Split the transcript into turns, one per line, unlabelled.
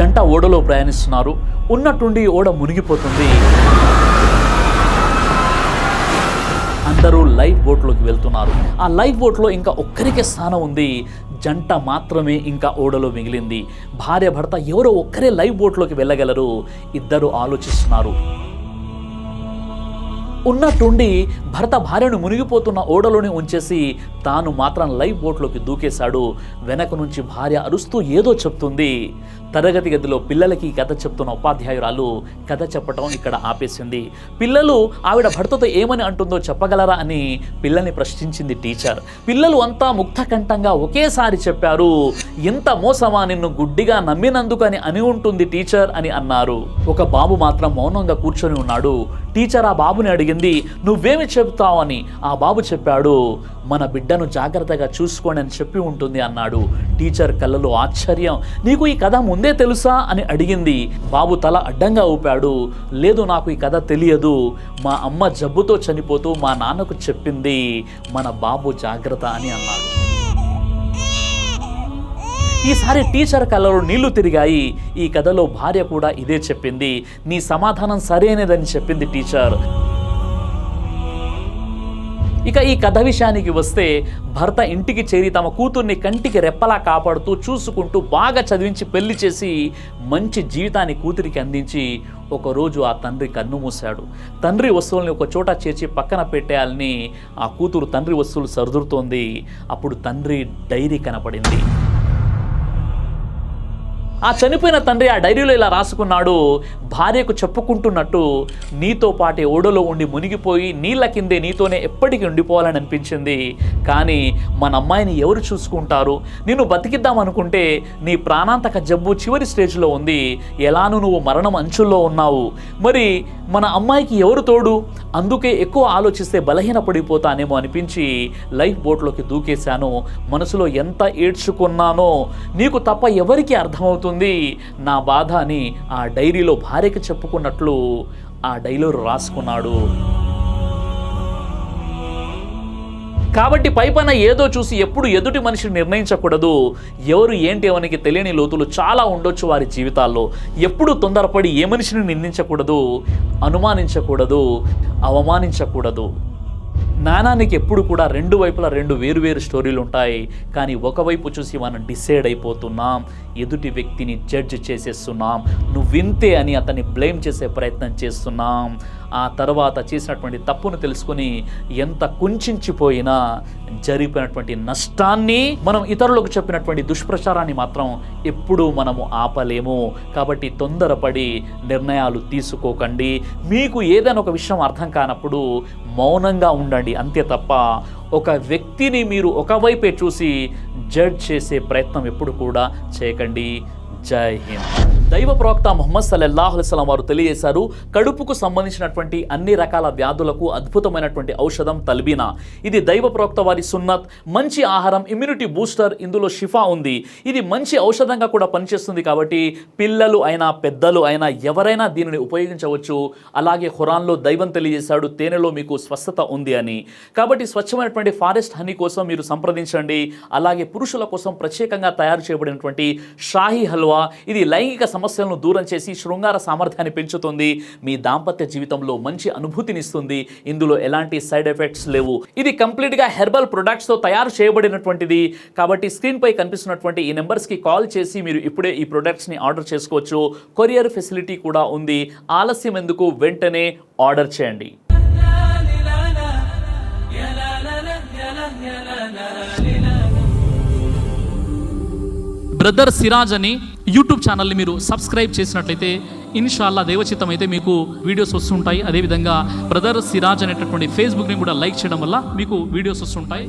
జంట ఓడలో ప్రయాణిస్తున్నారు. ఉన్నట్టుండి ఓడ మునిగిపోతుంది. అందరూ లైఫ్ బోట్లోకి వెళ్తున్నారు. ఆ లైఫ్ బోట్లో ఇంకా ఒక్కరికే స్థానం ఉంది. జంట మాత్రమే ఇంకా ఓడలో మిగిలింది. భార్య భర్త ఎవరో ఒక్కరే లైఫ్ బోట్లోకి వెళ్ళగలరు. ఇద్దరు ఆలోచిస్తున్నారు. ఉన్నట్టుండి భర్త భార్యను మునిగిపోతున్న ఓడలోనే ఉంచేసి తాను మాత్రం లైఫ్ బోట్లోకి దూకేశాడు. వెనక నుంచి భార్య అరుస్తూ ఏదో చెప్తుంది. తరగతి గదిలో పిల్లలకి కథ చెప్తున్న ఉపాధ్యాయురాలు కథ చెప్పటం ఇక్కడ ఆపేసింది. పిల్లలు ఆవిడ భర్తతో ఏమని అంటుందో చెప్పగలరా అని పిల్లల్ని ప్రశ్నించింది టీచర్. పిల్లలు అంతా ముక్తకంఠంగా ఒకేసారి చెప్పారు, ఎంత మోసమా, నిన్ను గుడ్డిగా నమ్మినందుకని అని ఉంటుంది టీచర్ అని అన్నారు. ఒక బాబు మాత్రం మౌనంగా కూర్చొని ఉన్నాడు. టీచర్ ఆ బాబుని అడిగింది, నువ్వేమి చెబుతావు అని. ఆ బాబు చెప్పాడు, మన బిడ్డను జాగ్రత్తగా చూసుకోండి అని చెప్పి ఉంటుంది అన్నాడు. టీచర్ కళ్ళలో ఆశ్చర్యం. నీకు ఈ కథ ముందే తెలుసా అని అడిగింది. బాబు తల అడ్డంగా ఊపాడు. లేదు, నాకు ఈ కథ తెలియదు. మా అమ్మ జబ్బుతో చనిపోతూ మా నాన్నకు చెప్పింది, మన బాబు జాగ్రత్త అని అన్నాడు. ఈసారి టీచర్ కళ్ళలో నీళ్లు తిరిగాయి. ఈ కథలో భార్య కూడా ఇదే చెప్పింది. నీ సమాధానం సరైనదని చెప్పింది టీచర్. ఇక ఈ కథ విషయానికి వస్తే, భర్త ఇంటికి చేరి తమ కూతుర్ని కంటికి రెప్పలా కాపాడుతూ చూసుకుంటూ బాగా చదివించి పెళ్లి చేసి మంచి జీవితాన్ని కూతురికి అందించి ఒకరోజు ఆ తండ్రి కన్ను మూశాడు. తండ్రి వస్తువుల్ని ఒక చోట చేర్చి పక్కన పెట్టేయాలని ఆ కూతురు తండ్రి వస్తువులు సర్దుతోంది. అప్పుడు తండ్రి డైరీ కనపడింది. ఆ చనిపోయిన తండ్రి ఆ డైరీలో ఇలా రాసుకున్నాడు, భార్యకు చెప్పుకుంటున్నట్టు, నీతో పాటే ఓడలో ఉండి మునిగిపోయి నీళ్ళ కిందే నీతోనే ఎప్పటికీ ఉండిపోవాలని అనిపించింది. కానీ మన అమ్మాయిని ఎవరు చూసుకుంటారు? నిన్ను బతికిద్దామనుకుంటే నీ ప్రాణాంతక జబ్బు చివరి స్టేజ్లో ఉంది. ఎలానూ నువ్వు మరణం అంచుల్లో ఉన్నావు. మరి మన అమ్మాయికి ఎవరు తోడు? అందుకే ఎక్కువ ఆలోచిస్తే బలహీన పడిపోతానేమో అనిపించి లైఫ్ బోట్లోకి దూకేశాను. మనసులో ఎంత ఏడ్చుకున్నానో నీకు తప్ప ఎవరికి అర్థమవుతుంది నా బాధ అని ఆ డైరీలో భార్యకి చెప్పుకున్నట్లు ఆ డైరీలో రాసుకున్నాడు. కాబట్టి పైపైన ఏదో చూసి ఎప్పుడు ఎదుటి మనిషిని నిర్ణయించకూడదు. ఎవరు ఏంటి అవనికి తెలియని లోతులు చాలా ఉండొచ్చు వారి జీవితాల్లో. ఎప్పుడు తొందరపడి ఏ మనిషిని నిందించకూడదు, అనుమానించకూడదు, అవమానించకూడదు. నాణానికి ఎప్పుడు కూడా రెండు వైపులా రెండు వేరువేరు స్టోరీలు ఉంటాయి. కానీ ఒకవైపు చూసి మనం డిసైడ్ అయిపోతున్నాం, ఎదుటి వ్యక్తిని జడ్జ్ చేసేస్తున్నాం, నువ్వింతే అని అతన్ని బ్లేమ్ చేసే ప్రయత్నం చేస్తున్నాం. ఆ తర్వాత చేసినటువంటి తప్పును తెలుసుకొని ఎంత కుంచిపోయినా జరిగిపోయినటువంటి నష్టాన్ని, మనం ఇతరులకు చెప్పినటువంటి దుష్ప్రచారాన్ని మాత్రం ఎప్పుడూ మనము ఆపలేము. కాబట్టి తొందరపడి నిర్ణయాలు తీసుకోకండి. మీకు ఏదైనా ఒక విషయం అర్థం కానప్పుడు మౌనంగా ఉండండి, అంతే తప్ప ఒక వ్యక్తిని మీరు ఒకవైపే చూసి జడ్జ్ చేసే ప్రయత్నం ఎప్పుడు కూడా చేయకండి. జై హింద్. దైవ ప్రవక్త ముహమ్మద్ సల్లల్లాహు అలైహి వసల్లం వారు తెలియజేశారు, కడుపుకు సంబంధించినటువంటి అన్ని రకాల వ్యాధులకు అద్భుతమైనటువంటి ఔషధం తల్బీనా. ఇది దైవ ప్రవక్త వారి సున్నత్, మంచి ఆహారం, ఇమ్యూనిటీ బూస్టర్, ఇందులో షిఫా ఉంది. ఇది మంచి ఔషధంగా కూడా పనిచేస్తుంది. కాబట్టి పిల్లలు అయినా పెద్దలు అయినా ఎవరైనా దీనిని ఉపయోగించవచ్చు. అలాగే ఖురాన్లో దైవం తెలియజేశాడు, తేనెలో మీకు స్వస్థత ఉంది అని. కాబట్టి స్వచ్ఛమైనటువంటి ఫారెస్ట్ హనీ కోసం మీరు సంప్రదించండి. అలాగే పురుషుల కోసం ప్రత్యేకంగా తయారు చేయబడినటువంటి షాహీ హల్వా, ఇది లైంగిక సమస్యలను దూరం చేసి శృంగార సామర్థ్యాన్ని పెంచుతుంది. మీ దాంపత్య జీవితంలో మంచి అనుభూతినిస్తుంది. ఇందులో ఎలాంటి సైడ్ ఎఫెక్ట్స్ లేవు. ఇది కంప్లీట్గా హెర్బల్ ప్రొడక్ట్స్తో తయారు చేయబడినటువంటిది. కాబట్టి స్క్రీన్పై కనిపిస్తున్నటువంటి ఈ నెంబర్స్కి కాల్ చేసి మీరు ఇప్పుడే ఈ ప్రొడక్ట్స్ని ఆర్డర్ చేసుకోవచ్చు. కొరియర్ ఫెసిలిటీ కూడా ఉంది. ఆలస్యం ఎందుకు, వెంటనే ఆర్డర్ చేయండి. బ్రదర్ సిరాజ్ అని యూట్యూబ్ ఛానల్ని మీరు సబ్స్క్రైబ్ చేసినట్లయితే ఇన్షాల్లా దేవచిత్తం అయితే మీకు వీడియోస్ వస్తుంటాయి. అదేవిధంగా బ్రదర్ సిరాజ్ అనేటటువంటి ఫేస్బుక్ని కూడా లైక్ చేయడం వల్ల మీకు వీడియోస్ వస్తుంటాయి.